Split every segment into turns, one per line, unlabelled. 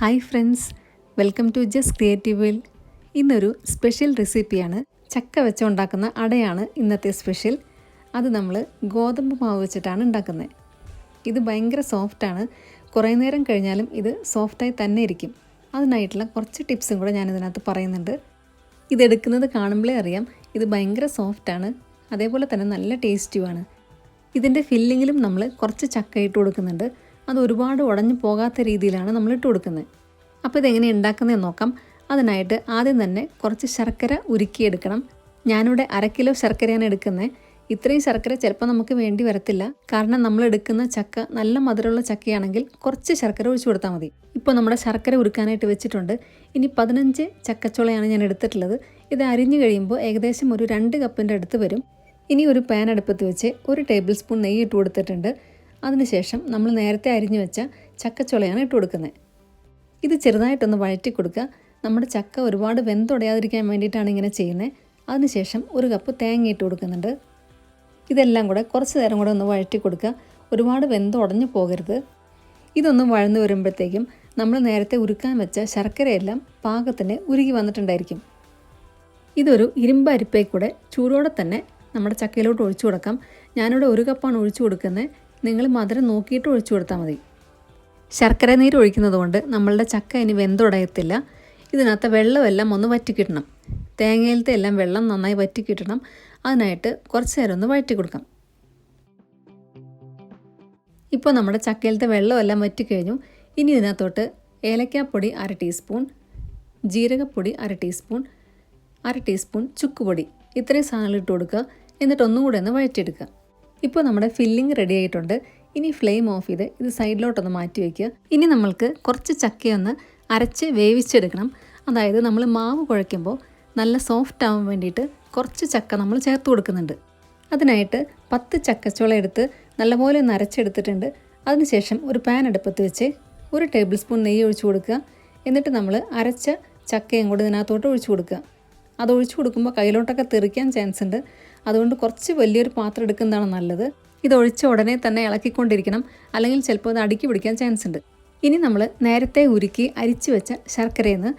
Hi friends, welcome to just creative. ഇന്നൊരു special റെസിപ്പിയാണ്. ചക്ക വെച്ച് ഉണ്ടാക്കുന്ന അടയാണ് ഇന്നത്തെ സ്പെഷ്യൽ. അത് നമ്മൾ ഗോതമ്പ് മാവ് വെച്ചിട്ടാണ് ഉണ്ടാക്കുന്നത്. ഇത് ഭയങ്കര സോഫ്റ്റാണ്. കുറേ നേരം കഴിഞ്ഞാലും ഇത് സോഫ്റ്റായി തന്നെ ഇരിക്കും. അതിനായിട്ടുള്ള കുറച്ച് ടിപ്സും കൂടെ ഞാനിതിനകത്ത് പറയുന്നുണ്ട്. ഇതെടുക്കുന്നത് കാണുമ്പോഴേ അറിയാം ഇത് ഭയങ്കര സോഫ്റ്റാണ്, അതേപോലെ തന്നെ നല്ല ടേസ്റ്റുമാണ്. ഇതിൻ്റെ ഫില്ലിങ്ങിലും നമ്മൾ കുറച്ച് ചക്ക ഇട്ട് കൊടുക്കുന്നുണ്ട്. അത് ഒരുപാട് ഉടഞ്ഞു പോകാത്ത രീതിയിലാണ് നമ്മൾ ഇട്ട് കൊടുക്കുന്നത്. അപ്പോൾ ഇതെങ്ങനെ ഉണ്ടാക്കുന്നതെന്ന് നോക്കാം. അതിനായിട്ട് ആദ്യം തന്നെ കുറച്ച് ശർക്കര ഉരുക്കിയെടുക്കണം. ഞാനിവിടെ 1/2 കിലോ ശർക്കരയാണ് എടുക്കുന്നത്. ഇത്രയും ശർക്കര ചിലപ്പോൾ നമുക്ക് വേണ്ടി വരത്തില്ല, കാരണം നമ്മൾ എടുക്കുന്ന ചക്ക നല്ല മധുരമുള്ള ചക്കയാണെങ്കിൽ കുറച്ച് ശർക്കര ഒഴിച്ചു കൊടുത്താൽ മതി. ഇപ്പോൾ നമ്മുടെ ശർക്കര ഉരുക്കാനായിട്ട് വെച്ചിട്ടുണ്ട്. ഇനി 15 ചക്കച്ചുളയാണ് ഞാൻ എടുത്തിട്ടുള്ളത്. ഇത് അരിഞ്ഞു കഴിയുമ്പോൾ ഏകദേശം ഒരു 2 കപ്പിൻ്റെ അടുത്ത് വരും. ഇനി ഒരു പാൻ അടുപ്പത്ത് വെച്ച് 1 ടേബിൾ സ്പൂൺ നെയ്യ് ഇട്ട് കൊടുത്തിട്ടുണ്ട്. അതിനുശേഷം നമ്മൾ നേരത്തെ അരിഞ്ഞു വെച്ച ചക്കച്ചുളയാണ് ഇട്ട് കൊടുക്കുന്നത്. ഇത് ചെറുതായിട്ടൊന്ന് വഴറ്റി കൊടുക്കുക. നമ്മുടെ ചക്ക ഒരുപാട് വെന്തുടയാതിരിക്കാൻ വേണ്ടിയിട്ടാണ് ഇങ്ങനെ ചെയ്യുന്നത്. അതിനുശേഷം 1 കപ്പ് തേങ്ങ ഇട്ട് കൊടുക്കുന്നുണ്ട്. ഇതെല്ലാം കൂടെ കുറച്ച് നേരം കൂടെ ഒന്ന് വഴറ്റി കൊടുക്കുക. ഒരുപാട് വെന്തുടഞ്ഞു പോകരുത്. ഇതൊന്ന് വഴന്നു വരുമ്പോഴത്തേക്കും നമ്മൾ നേരത്തെ ഉരുക്കാൻ വെച്ച ശർക്കരയെല്ലാം പാകത്തിന് ഉരുകി വന്നിട്ടുണ്ടായിരിക്കും. ഇതൊരു ഇരുമ്പ് അരിപ്പയിൽ കൂടെ ചൂടോടെ തന്നെ നമ്മുടെ ചക്കയിലോട്ട് ഒഴിച്ചു കൊടുക്കാം. ഞാനിവിടെ 1 കപ്പാണ് ഒഴിച്ചു കൊടുക്കുന്നത്. നിങ്ങൾ മധുരം നോക്കിയിട്ട് ഒഴിച്ചു കൊടുത്താൽ മതി. ശർക്കര നീര് ഒഴിക്കുന്നത് കൊണ്ട് നമ്മളുടെ ചക്ക ഇനി വെന്തുടയത്തില്ല. ഇതിനകത്ത് വെള്ളമെല്ലാം ഒന്ന് വറ്റിക്കിട്ടണം. തേങ്ങയിലത്തെ എല്ലാം വെള്ളം നന്നായി വറ്റിക്കിട്ടണം. അതിനായിട്ട് കുറച്ച് നേരം ഒന്ന് വഴറ്റി കൊടുക്കാം. ഇപ്പോൾ നമ്മുടെ ചക്കയിലത്തെ വെള്ളമെല്ലാം വറ്റിക്കഴിഞ്ഞു. ഇനി ഇതിനകത്തോട്ട് ഏലക്കാപ്പൊടി 1/2 ടീസ്പൂൺ, ജീരകപ്പൊടി 1/2 ടീസ്പൂൺ, 1/2 ടീസ്പൂൺ ചുക്കുപൊടി, ഇത്രയും സാധനങ്ങൾ ഇട്ട് കൊടുക്കുക. എന്നിട്ട് ഒന്നും കൂടെ ഒന്ന് വഴറ്റിയെടുക്കുക. ഇപ്പോൾ നമ്മുടെ ഫില്ലിങ് റെഡി ആയിട്ടുണ്ട്. ഇനി ഫ്ലെയിം ഓഫ് ചെയ്ത് ഇത് സൈഡിലോട്ടൊന്ന് മാറ്റി വയ്ക്കുക. ഇനി നമ്മൾക്ക് കുറച്ച് ചക്കയൊന്ന് അരച്ച് വേവിച്ചെടുക്കണം. അതായത് നമ്മൾ മാവ് കുഴയ്ക്കുമ്പോൾ നല്ല സോഫ്റ്റ് ആവാൻ വേണ്ടിയിട്ട് കുറച്ച് ചക്ക നമ്മൾ ചേർത്ത് കൊടുക്കുന്നുണ്ട്. അതിനായിട്ട് 10 ചക്കച്ചുള എടുത്ത് നല്ലപോലെ ഒന്ന് അരച്ചെടുത്തിട്ടുണ്ട്. അതിനുശേഷം ഒരു പാൻ അടുപ്പത്ത് വെച്ച് 1 ടേബിൾ സ്പൂൺ നെയ്യ് ഒഴിച്ചു കൊടുക്കുക. എന്നിട്ട് നമ്മൾ അരച്ച ചക്കയും കൂടി ഇതിനകത്തോട്ട് ഒഴിച്ചു കൊടുക്കുക. അത് ഒഴിച്ചു കൊടുക്കുമ്പോൾ കയ്യിലോട്ടൊക്കെ തെറിക്കാൻ ചാൻസ് ഉണ്ട്. അതുകൊണ്ട് കുറച്ച് വലിയൊരു പാത്രം എടുക്കുന്നതാണ് നല്ലത്. ഇത് ഒഴിച്ച ഉടനെ തന്നെ ഇളക്കിക്കൊണ്ടിരിക്കണം, അല്ലെങ്കിൽ ചിലപ്പോൾ അത് അടുക്കി പിടിക്കാൻ ചാൻസ് ഉണ്ട്. ഇനി നമ്മൾ നേരത്തെ ഉരുക്കി അരിച്ചു വെച്ച ശർക്കരയിൽ നിന്ന്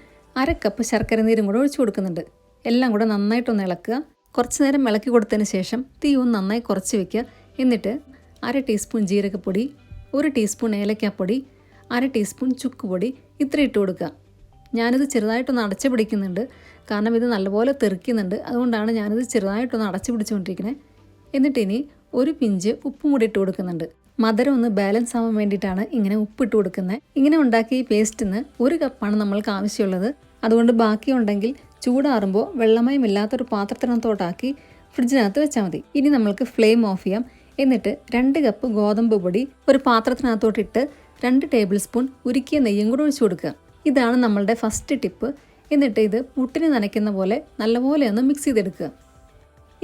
1/2 കപ്പ് ശർക്കര നീരും കൂടെ ഒഴിച്ചു കൊടുക്കുന്നുണ്ട്. എല്ലാം കൂടെ നന്നായിട്ടൊന്ന് ഇളക്കുക. കുറച്ച് നേരം ഇളക്കി കൊടുത്തതിന് ശേഷം തീ ഒന്ന് നന്നായി കുറച്ച് വയ്ക്കുക. എന്നിട്ട് 1/2 ടീസ്പൂൺ ജീരകപ്പൊടി, 1 ടീസ്പൂൺ ഏലക്കാപ്പൊടി, 1/2 ടീസ്പൂൺ ചുക്കുപൊടി ഇത്ര ഇട്ട് കൊടുക്കുക. ഞാനിത് ചെറുതായിട്ടൊന്ന് അടച്ചു പിടിക്കുന്നുണ്ട്, കാരണം ഇത് നല്ലപോലെ തെറിക്കുന്നുണ്ട്. അതുകൊണ്ടാണ് ഞാനിത് ചെറുതായിട്ടൊന്ന് അടച്ചു പിടിച്ചുകൊണ്ടിരിക്കുന്നത്. എന്നിട്ട് ഇനി 1 പിഞ്ച് ഉപ്പും കൂടി ഇട്ട് കൊടുക്കുന്നുണ്ട്. മധുരം ഒന്ന് ബാലൻസ് ആവാൻ വേണ്ടിയിട്ടാണ് ഇങ്ങനെ ഉപ്പിട്ട് കൊടുക്കുന്നത്. ഇങ്ങനെ ഉണ്ടാക്കിയ ഈ പേസ്റ്റിന് 1 കപ്പാണ് നമ്മൾക്ക് ആവശ്യമുള്ളത്. അതുകൊണ്ട് ബാക്കിയുണ്ടെങ്കിൽ ചൂടാറുമ്പോൾ വെള്ളമയമില്ലാത്തൊരു പാത്രത്തിനകത്തോട്ടാക്കി ഫ്രിഡ്ജിനകത്ത് വെച്ചാൽ മതി. ഇനി നമ്മൾക്ക് ഫ്ലെയിം ഓഫ് ചെയ്യാം. എന്നിട്ട് 2 കപ്പ് ഗോതമ്പ് പൊടി ഒരു പാത്രത്തിനകത്തോട്ടിട്ട് 2 ടേബിൾ സ്പൂൺ ഉരുക്കിയ നെയ്യും കൂടെ ഒഴിച്ചു കൊടുക്കുക. ഇതാണ് നമ്മളുടെ ഫസ്റ്റ് ടിപ്പ്. എന്നിട്ട് ഇത് പുട്ടിന് നനയ്ക്കുന്ന പോലെ നല്ലപോലെ ഒന്ന് മിക്സ് ചെയ്തെടുക്കുക.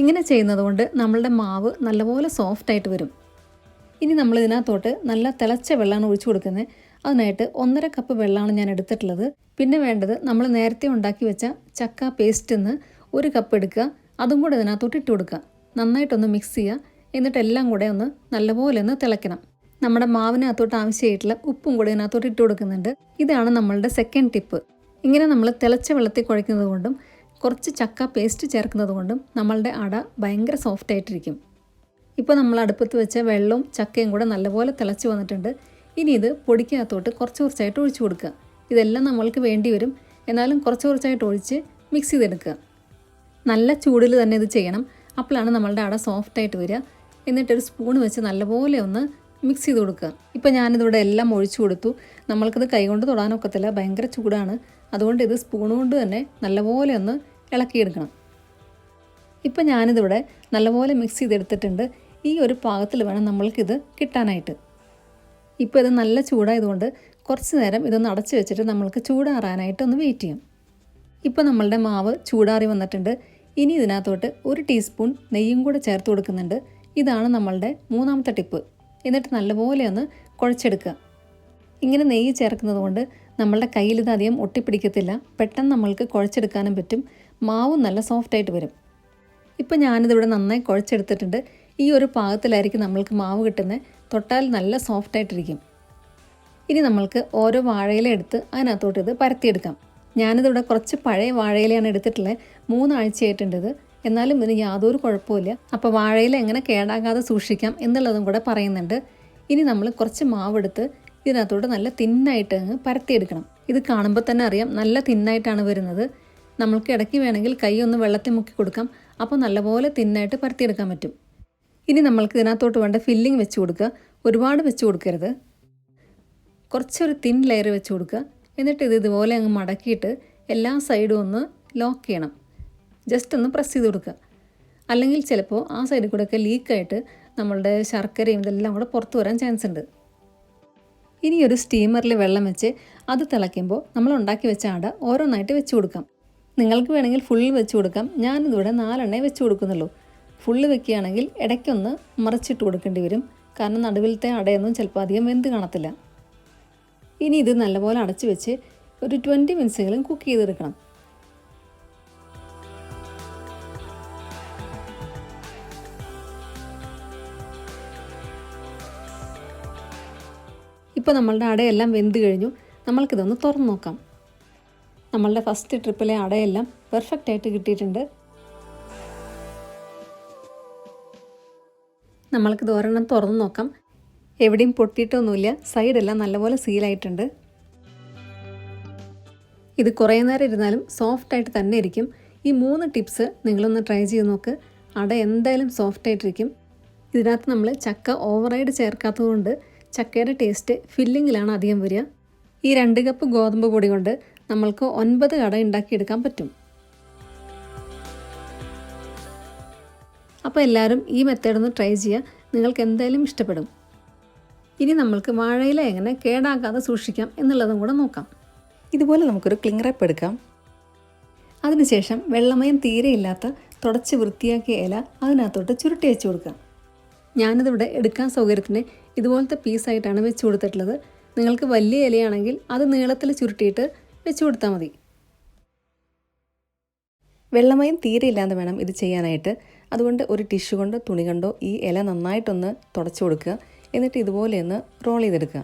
ഇങ്ങനെ ചെയ്യുന്നത് കൊണ്ട് നമ്മളുടെ മാവ് നല്ലപോലെ സോഫ്റ്റായിട്ട് വരും. ഇനി നമ്മൾ ഇതിനകത്തോട്ട് നല്ല തിളച്ച വെള്ളമാണ് ഒഴിച്ചു കൊടുക്കുന്നത്. അതിനായിട്ട് 1.5 കപ്പ് വെള്ളമാണ് ഞാൻ എടുത്തിട്ടുള്ളത്. പിന്നെ വേണ്ടത് നമ്മൾ നേരത്തെ ഉണ്ടാക്കി വെച്ച ചക്ക പേസ്റ്റിൽ നിന്ന് 1 കപ്പ് എടുക്കുക. അതും കൂടെ ഇതിനകത്തോട്ട് ഇട്ട് കൊടുക്കുക. നന്നായിട്ടൊന്ന് മിക്സ് ചെയ്യുക. എന്നിട്ട് എല്ലാം കൂടെ ഒന്ന് നല്ലപോലെ ഒന്ന് തിളയ്ക്കണം. നമ്മുടെ മാവിനകത്തോട്ട് ആവശ്യമായിട്ടുള്ള ഉപ്പും കൂടെ ഇതിനകത്തോട്ട് ഇട്ട് കൊടുക്കുന്നുണ്ട്. ഇതാണ് നമ്മളുടെ സെക്കൻഡ് ടിപ്പ്. ഇങ്ങനെ നമ്മൾ തിളച്ച വെള്ളത്തിൽ കുഴയ്ക്കുന്നത് കൊണ്ടും കുറച്ച് ചക്ക പേസ്റ്റ് ചേർക്കുന്നത് കൊണ്ടും നമ്മളുടെ അട ഭയങ്കര സോഫ്റ്റ് ആയിട്ടിരിക്കും. ഇപ്പോൾ നമ്മൾ അടുപ്പത്ത് വെച്ച വെള്ളവും ചക്കയും കൂടെ നല്ലപോലെ തിളച്ച് വന്നിട്ടുണ്ട്. ഇനി ഇത് പൊടിക്കകത്തോട്ട് കുറച്ച് കുറച്ചായിട്ട് ഒഴിച്ചു കൊടുക്കുക. ഇതെല്ലാം നമ്മൾക്ക് വേണ്ടി വരും, എന്നാലും കുറച്ച് കുറച്ചായിട്ട് ഒഴിച്ച് മിക്സ് ചെയ്തെടുക്കുക. നല്ല ചൂടിൽ തന്നെ ഇത് ചെയ്യണം. അപ്പോഴാണ് നമ്മളുടെ അട സോഫ്റ്റായിട്ട് വരിക. എന്നിട്ടൊരു സ്പൂൺ വെച്ച് നല്ലപോലെ ഒന്ന് മിക്സ് ചെയ്ത് കൊടുക്കുക. ഇപ്പോൾ ഞാനിതിവിടെ എല്ലാം ഒഴിച്ചു കൊടുത്തു. നമ്മൾക്കിത് കൈകൊണ്ട് തൊടാനൊക്കത്തില്ല, ഭയങ്കര ചൂടാണ്. അതുകൊണ്ട് ഇത് സ്പൂൺ കൊണ്ട് തന്നെ നല്ലപോലെ ഒന്ന് ഇളക്കിയെടുക്കണം. ഇപ്പോൾ ഞാനിതിവിടെ നല്ലപോലെ മിക്സ് ചെയ്തെടുത്തിട്ടുണ്ട്. ഈ ഒരു പാകത്തിൽ വേണം നമ്മൾക്കിത് കിട്ടാനായിട്ട്. ഇപ്പോൾ ഇത് നല്ല ചൂടായതുകൊണ്ട് കുറച്ച് നേരം ഇതൊന്ന് അടച്ചു വെച്ചിട്ട് നമ്മൾക്ക് ചൂടാറാനായിട്ട് ഒന്ന് വെയിറ്റ് ചെയ്യാം. ഇപ്പോൾ നമ്മളുടെ മാവ് ചൂടാറി വന്നിട്ടുണ്ട്. ഇനി ഇതിനകത്തോട്ട് 1 ടീസ്പൂൺ നെയ്യും കൂടെ ചേർത്ത് കൊടുക്കുന്നുണ്ട്. ഇതാണ് നമ്മളുടെ 3ാമത്തെ ടിപ്പ്. എന്നിട്ട് നല്ലപോലെ ഒന്ന് കുഴച്ചെടുക്കുക. ഇങ്ങനെ നെയ്യ് ചേർക്കുന്നത് കൊണ്ട് നമ്മളുടെ കയ്യിൽ ഇത് അധികം ഒട്ടിപ്പിടിക്കത്തില്ല. പെട്ടെന്ന് നമ്മൾക്ക് കുഴച്ചെടുക്കാനും പറ്റും. മാവും നല്ല സോഫ്റ്റായിട്ട് വരും. ഇപ്പോൾ ഞാനിതിവിടെ നന്നായി കുഴച്ചെടുത്തിട്ടുണ്ട്. ഈ ഒരു പാകത്തിലായിരിക്കും നമ്മൾക്ക് മാവ് കിട്ടുന്നത്. തൊട്ടാൽ നല്ല സോഫ്റ്റായിട്ടിരിക്കും. ഇനി നമ്മൾക്ക് ഓരോ വാഴയില എടുത്ത് അതിനകത്തോട്ട് ഇത് പരത്തിയെടുക്കാം. ഞാനിതിവിടെ കുറച്ച് പഴയ വാഴയിലയാണ് എടുത്തിട്ടുള്ളത്. 3 ആഴ്ചയായിട്ടുണ്ട് ഇത്. എന്നാലും ഇതിന് യാതൊരു കുഴപ്പമില്ല. അപ്പോൾ വാഴയില എങ്ങനെ കേടാകാതെ സൂക്ഷിക്കാം എന്നുള്ളതും കൂടെ പറയുന്നുണ്ട്. ഇനി നമ്മൾ കുറച്ച് മാവെടുത്ത് ഇതിനകത്തോട്ട് നല്ല തിന്നായിട്ട് അങ്ങ് പരത്തിയെടുക്കണം. ഇത് കാണുമ്പോൾ തന്നെ അറിയാം നല്ല തിന്നായിട്ടാണ് വരുന്നത്. നമ്മൾക്ക് ഇടയ്ക്ക് വേണമെങ്കിൽ കൈ ഒന്ന് വെള്ളത്തിൽ മുക്കി കൊടുക്കാം. അപ്പോൾ നല്ലപോലെ തിന്നായിട്ട് പരത്തിയെടുക്കാൻ പറ്റും. ഇനി നമ്മൾക്ക് ഇതിനകത്തോട്ട് വേണ്ട ഫില്ലിങ് വെച്ച് കൊടുക്കുക. ഒരുപാട് വെച്ച് കൊടുക്കരുത്. കുറച്ചൊരു തിൻ ലെയർ വെച്ച് കൊടുക്കുക. എന്നിട്ട് ഇത് ഇതുപോലെ അങ്ങ് മടക്കിയിട്ട് എല്ലാ സൈഡും ഒന്ന് ലോക്ക് ചെയ്യണം. ജസ്റ്റ് ഒന്ന് പ്രസ് ചെയ്ത് കൊടുക്കുക. അല്ലെങ്കിൽ ചിലപ്പോൾ ആ സൈഡിൽ കൂടെയൊക്കെ ലീക്കായിട്ട് നമ്മളുടെ ശർക്കരയും ഇതെല്ലാം കൂടെ പുറത്ത് വരാൻ ചാൻസ് ഉണ്ട്. ഇനി ഒരു സ്റ്റീമറിൽ വെള്ളം വെച്ച് അത് തിളയ്ക്കുമ്പോൾ നമ്മൾ ഉണ്ടാക്കി വെച്ച അട ഓരോന്നായിട്ട് വെച്ച് കൊടുക്കാം. നിങ്ങൾക്ക് വേണമെങ്കിൽ ഫുള്ള് വെച്ച് കൊടുക്കാം. ഞാനിതിവിടെ 4 എണ്ണേ വെച്ച് കൊടുക്കുന്നുള്ളൂ. ഫുള്ള് വെക്കുകയാണെങ്കിൽ ഇടയ്ക്കൊന്ന് മറിച്ചിട്ട് കൊടുക്കേണ്ടി വരും. കാരണം നടുവിലത്തെ അടയൊന്നും ചിലപ്പോൾ അധികം വെന്ത് കാണത്തില്ല. ഇനി ഇത് നല്ലപോലെ അടച്ച് വെച്ച് ഒരു 20 മിനിറ്റ്സെങ്കിലും കുക്ക് ചെയ്തെടുക്കണം. ഇപ്പോൾ നമ്മളുടെ അടയെല്ലാം വെന്ത് കഴിഞ്ഞു. നമ്മൾക്കിതൊന്ന് തുറന്ന് നോക്കാം. നമ്മളുടെ ഫസ്റ്റ് ട്രിപ്പിലെ അടയെല്ലാം പെർഫെക്റ്റ് ആയിട്ട് കിട്ടിയിട്ടുണ്ട്. നമ്മൾക്കിത് ഒരെണ്ണം തുറന്ന് നോക്കാം. എവിടെയും പൊട്ടിയിട്ടൊന്നുമില്ല. സൈഡെല്ലാം നല്ലപോലെ സീലായിട്ടുണ്ട്. ഇത് കുറേ നേരം ഇരുന്നാലും സോഫ്റ്റായിട്ട് തന്നെ ഇരിക്കും. ഈ 3 ടിപ്സ് നിങ്ങളൊന്ന് ട്രൈ ചെയ്ത് നോക്ക്. അട എന്തായാലും സോഫ്റ്റായിട്ടിരിക്കും. ഇതിനകത്ത് നമ്മൾ ചക്ക ഓവറായിട്ട് ചേർക്കാത്തതുകൊണ്ട് ചക്കയുടെ ടേസ്റ്റ് ഫില്ലിങ്ങിലാണ് അധികം വരിക. ഈ 2 കപ്പ് ഗോതമ്പ് പൊടി കൊണ്ട് നമ്മൾക്ക് 9 അട ഉണ്ടാക്കിയെടുക്കാൻ പറ്റും. അപ്പോൾ എല്ലാവരും ഈ മെത്തേഡൊന്ന് ട്രൈ ചെയ്യുക. നിങ്ങൾക്ക് എന്തായാലും ഇഷ്ടപ്പെടും. ഇനി നമ്മൾക്ക് വാഴയില എങ്ങനെ കേടാകാതെ സൂക്ഷിക്കാം എന്നുള്ളതും കൂടെ നോക്കാം.
ഇതുപോലെ നമുക്കൊരു ക്ലിംഗ് റാപ്പ് എടുക്കാം.
അതിനുശേഷം വെള്ളമയം തീരെ ഇല്ലാത്ത തുടച്ച് വൃത്തിയാക്കിയ ഇല അതിനകത്തോട്ട് ചുരുട്ടി വെച്ച് കൊടുക്കാം. ഞാനിതിവിടെ എടുക്കാൻ സൗകര്യത്തിന് ഇതുപോലത്തെ പീസായിട്ടാണ് വെച്ച് കൊടുത്തിട്ടുള്ളത്. നിങ്ങൾക്ക് വലിയ ഇലയാണെങ്കിൽ അത് നീളത്തിൽ ചുരുട്ടിയിട്ട് വെച്ച് കൊടുത്താൽ മതി.
വെള്ളമയം തീരെ ഇല്ലാതെ വേണം ഇത് ചെയ്യാനായിട്ട്. അതുകൊണ്ട് ഒരു ടിഷ്യൂ കൊണ്ട് തുണി കൊണ്ടോ ഈ ഇല നന്നായിട്ടൊന്ന് തുടച്ചു കൊടുക്കുക. എന്നിട്ട് ഇതുപോലെ ഒന്ന് റോൾ ചെയ്തെടുക്കുക.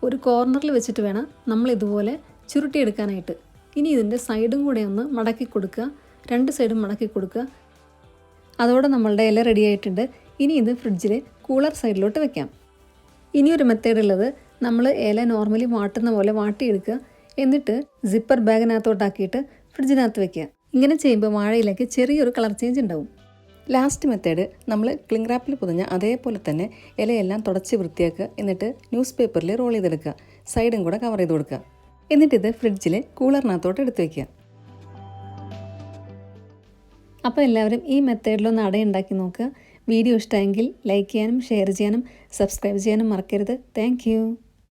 ഒരു കോർണറിൽ വെച്ചിട്ട് വേണം നമ്മൾ ഇതുപോലെ ചുരുട്ടിയെടുക്കാനായിട്ട്. ഇനി ഇതിൻ്റെ സൈഡും കൂടെ ഒന്ന് മടക്കി കൊടുക്കുക. 2 സൈഡും മടക്കി കൊടുക്കുക. അതോടെ നമ്മളുടെ ഇല റെഡി ആയിട്ടുണ്ട്. ഇനി ഇത് ഫ്രിഡ്ജിൽ കൂളർ സൈഡിലോട്ട് വെക്കാം. ഇനിയൊരു മെത്തേഡ് ഉള്ളത്, നമ്മൾ ഇല നോർമലി വാട്ടുന്ന പോലെ വാട്ടിയെടുക്കുക. എന്നിട്ട് സിപ്പർ ബാഗിനകത്തോട്ടാക്കിയിട്ട് ഫ്രിഡ്ജിനകത്ത് വെക്കുക. ഇങ്ങനെ ചെയ്യുമ്പോൾ വാഴയിലേക്ക് ചെറിയൊരു കളർ ചേഞ്ച് ഉണ്ടാവും.
ലാസ്റ്റ് മെത്തേഡ്, നമ്മൾ ക്ലിംഗ് റാപ്പിൽ പൊതിഞ്ഞ അതേപോലെ തന്നെ ഇലയെല്ലാം തുടച്ച് വൃത്തിയാക്കുക. എന്നിട്ട് ന്യൂസ് പേപ്പറിൽ റോൾ ചെയ്തെടുക്കുക. സൈഡും കൂടെ കവർ ചെയ്ത് കൊടുക്കുക. എന്നിട്ടിത് ഫ്രിഡ്ജിൽ കൂളറിനകത്തോട്ട് എടുത്ത് വയ്ക്കുക.
അപ്പോൾ എല്ലാവരും ഈ മെത്തേഡിലൊന്ന് അട ഉണ്ടാക്കി നോക്കുക. വീഡിയോ ഇഷ്ടമെങ്കിൽ ലൈക്ക് ചെയ്യാനും ഷെയർ ചെയ്യാനും സബ്സ്ക്രൈബ് ചെയ്യാനും മറക്കരുത്. താങ്ക്